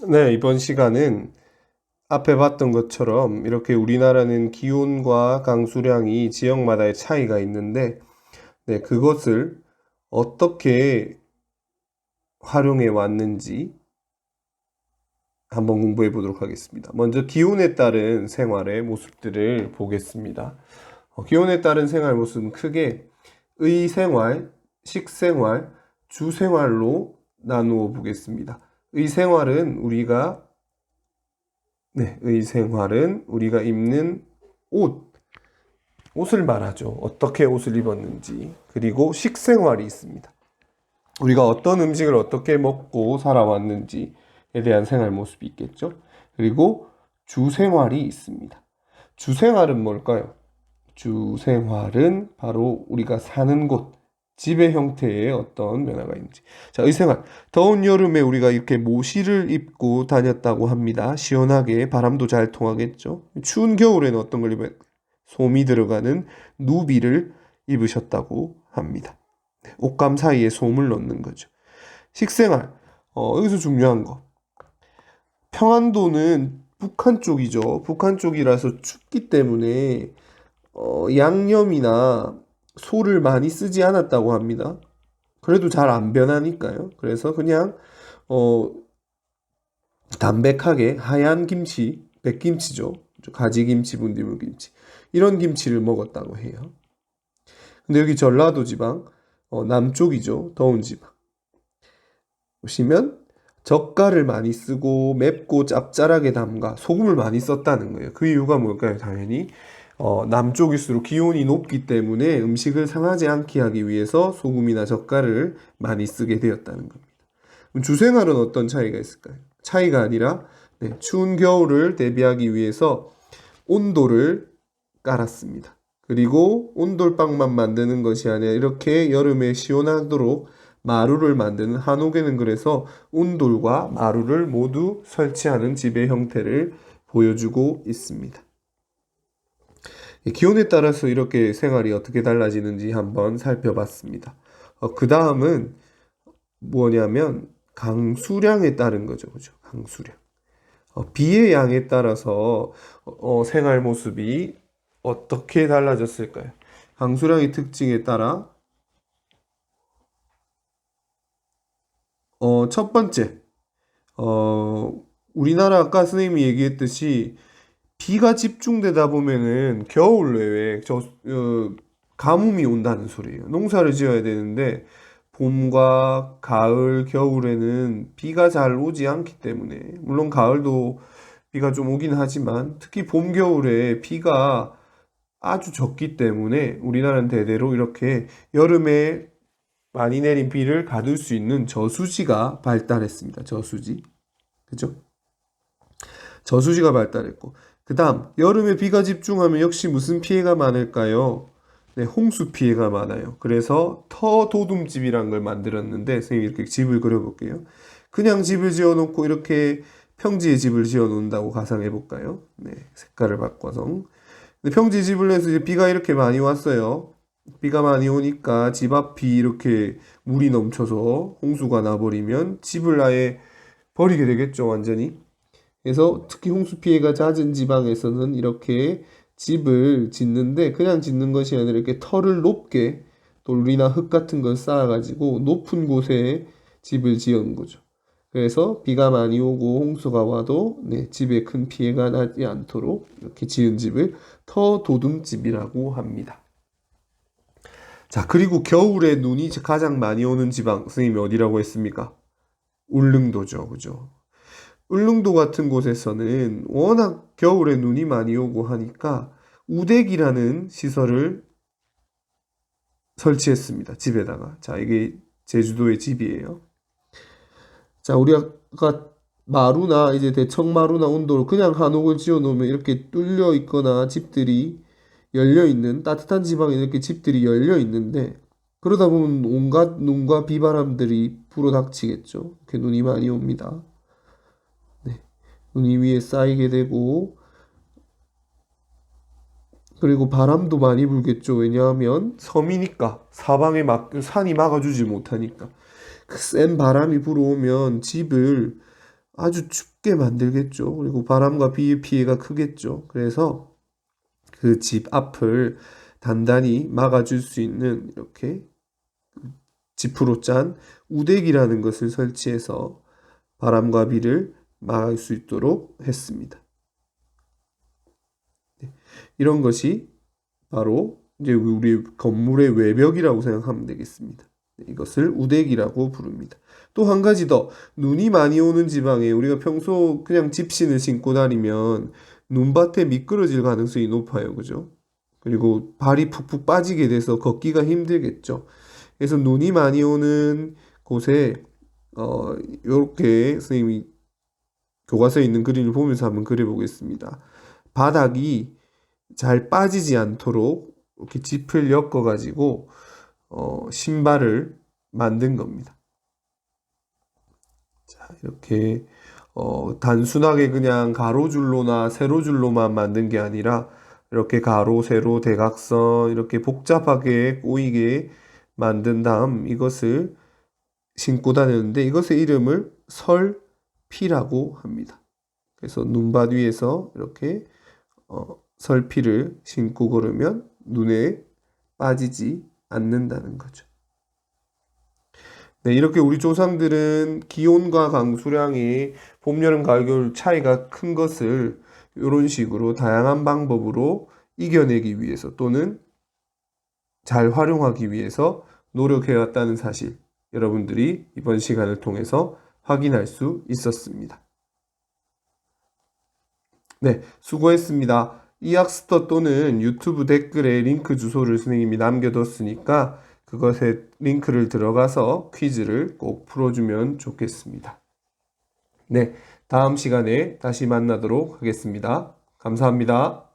네, 이번 시간은 앞에 봤던 것처럼 이렇게 우리나라는 기온과 강수량이 지역마다의 차이가 있는데, 네, 그것을 어떻게 활용해 왔는지 한번 공부해 보도록 하겠습니다. 먼저 기온에 따른 생활의 모습들을 보겠습니다. 기온에 따른 생활 모습은 크게 의생활, 식생활, 주생활로 나누어 보겠습니다. 의생활은 우리가 입는 옷을 말하죠. 어떻게 옷을 입었는지. 그리고 식생활이 있습니다. 우리가 어떤 음식을 어떻게 먹고 살아왔는지에 대한 생활 모습이 있겠죠. 그리고 주생활이 있습니다. 주생활은 뭘까요? 주생활은 바로 우리가 사는 곳, 집의 형태의 어떤 변화가 있는지. 자, 의생활. 더운 여름에 우리가 이렇게 모시를 입고 다녔다고 합니다. 시원하게 바람도 잘 통하겠죠. 추운 겨울에는 어떤 걸 입어요? 솜이 들어가는 누비를 입으셨다고 합니다. 옷감 사이에 솜을 넣는 거죠. 식생활. 여기서 중요한 거. 평안도는 북한 쪽이죠. 북한 쪽이라서 춥기 때문에 양념이나 소를 많이 쓰지 않았다고 합니다. 그래도 잘 안 변하니까요. 그래서 그냥 담백하게 하얀 김치, 백김치죠. 가지김치, 분디물김치 이런 김치를 먹었다고 해요. 근데 여기 전라도 지방 남쪽이죠. 더운 지방 보시면 젓갈을 많이 쓰고 맵고 짭짤하게 담가 소금을 많이 썼다는 거예요. 그 이유가 뭘까요? 당연히 남쪽일수록 기온이 높기 때문에 음식을 상하지 않게 하기 위해서 소금이나 젓갈을 많이 쓰게 되었다는 겁니다. 그럼 주생활은 어떤 차이가 있을까요? 차이가 아니라 추운 겨울을 대비하기 위해서 온돌을 깔았습니다. 그리고 온돌방만 만드는 것이 아니라 이렇게 여름에 시원하도록 마루를 만드는 한옥에는 그래서 온돌과 마루를 모두 설치하는 집의 형태를 보여주고 있습니다. 기온에 따라서 이렇게 생활이 어떻게 달라지는지 한번 살펴봤습니다. 그 다음은 뭐냐면 강수량에 따른 거죠. 그죠? 강수량. 비의 양에 따라서 생활 모습이 어떻게 달라졌을까요? 강수량의 특징에 따라 첫 번째, 우리나라 아까 선생님이 얘기했듯이 비가 집중되다 보면은 겨울 내외 가뭄이 온다는 소리예요. 농사를 지어야 되는데 봄과 가을, 겨울에는 비가 잘 오지 않기 때문에 물론 가을도 비가 좀 오긴 하지만 특히 봄, 겨울에 비가 아주 적기 때문에 우리나라는 대대로 이렇게 여름에 많이 내린 비를 가둘 수 있는 저수지가 발달했습니다. 저수지. 그죠? 저수지가 발달했고 그 다음 여름에 비가 집중하면 역시 무슨 피해가 많을까요? 네, 홍수 피해가 많아요. 그래서 터도둠집이라는 걸 만들었는데 선생님이 이렇게 집을 그려볼게요. 그냥 집을 지어놓고 이렇게 평지에 집을 지어놓는다고 가상해 볼까요? 네, 색깔을 바꿔서. 근데 평지 집을 해서 이제 비가 이렇게 많이 왔어요. 비가 많이 오니까 집 앞이 이렇게 물이 넘쳐서 홍수가 나버리면 집을 아예 버리게 되겠죠, 완전히. 그래서 특히 홍수 피해가 잦은 지방에서는 이렇게 집을 짓는데 그냥 짓는 것이 아니라 이렇게 털을 높게 돌이나 흙 같은 걸 쌓아가지고 높은 곳에 집을 지은 거죠. 그래서 비가 많이 오고 홍수가 와도 집에 큰 피해가 나지 않도록 이렇게 지은 집을 터도둠집이라고 합니다. 자, 그리고 겨울에 눈이 가장 많이 오는 지방, 선생님이 어디라고 했습니까? 울릉도죠, 그죠? 울릉도 같은 곳에서는 워낙 겨울에 눈이 많이 오고 하니까 우대기라는 시설을 설치했습니다. 집에다가. 자, 이게 제주도의 집이에요. 자, 우리가 마루나 이제 대청마루나 온도로 그냥 한옥을 지어 놓으면 이렇게 뚫려 있거나 집들이 열려 있는 따뜻한 지방에 이렇게 집들이 열려 있는데 그러다 보면 온갖 눈과 비바람들이 불어닥치겠죠. 이렇게 눈이 많이 옵니다. 눈이 위에 쌓이게 되고 그리고 바람도 많이 불겠죠. 왜냐하면 섬이니까 사방에 산이 막아주지 못하니까 그 센 바람이 불어오면 집을 아주 춥게 만들겠죠. 그리고 바람과 비의 피해가 크겠죠. 그래서 그 집 앞을 단단히 막아줄 수 있는 이렇게 지프로 짠 우대기라는 것을 설치해서 바람과 비를 막을 수 있도록 했습니다. 이런 것이 바로 이제 우리 건물의 외벽이라고 생각하면 되겠습니다. 이것을 우대기라고 부릅니다. 또 한 가지 더, 눈이 많이 오는 지방에 우리가 평소 그냥 집신을 신고 다니면 눈밭에 미끄러질 가능성이 높아요. 그죠? 그리고 발이 푹푹 빠지게 돼서 걷기가 힘들겠죠. 그래서 눈이 많이 오는 곳에 이렇게 선생님이 교과서에 있는 그림을 보면서 한번 그려보겠습니다. 바닥이 잘 빠지지 않도록 이렇게 짚을 엮어 가지고 신발을 만든 겁니다. 자, 이렇게 단순하게 그냥 가로줄로나 세로줄로만 만든 게 아니라 이렇게 가로, 세로, 대각선 이렇게 복잡하게 꼬이게 만든 다음 이것을 신고 다녔는데 이것의 이름을 설피라고 합니다. 그래서 눈밭 위에서 이렇게 설피를 신고 걸으면 눈에 빠지지 않는다는 거죠. 네, 이렇게 우리 조상들은 기온과 강수량이 봄, 여름, 가을, 겨울 차이가 큰 것을 이런 식으로 다양한 방법으로 이겨내기 위해서 또는 잘 활용하기 위해서 노력해왔다는 사실, 여러분들이 이번 시간을 통해서 확인할 수 있었습니다. 네, 수고했습니다. 이 학습터 또는 유튜브 댓글에 링크 주소를 선생님이 남겨뒀으니까 그것에 링크를 들어가서 퀴즈를 꼭 풀어주면 좋겠습니다. 네, 다음 시간에 다시 만나도록 하겠습니다. 감사합니다.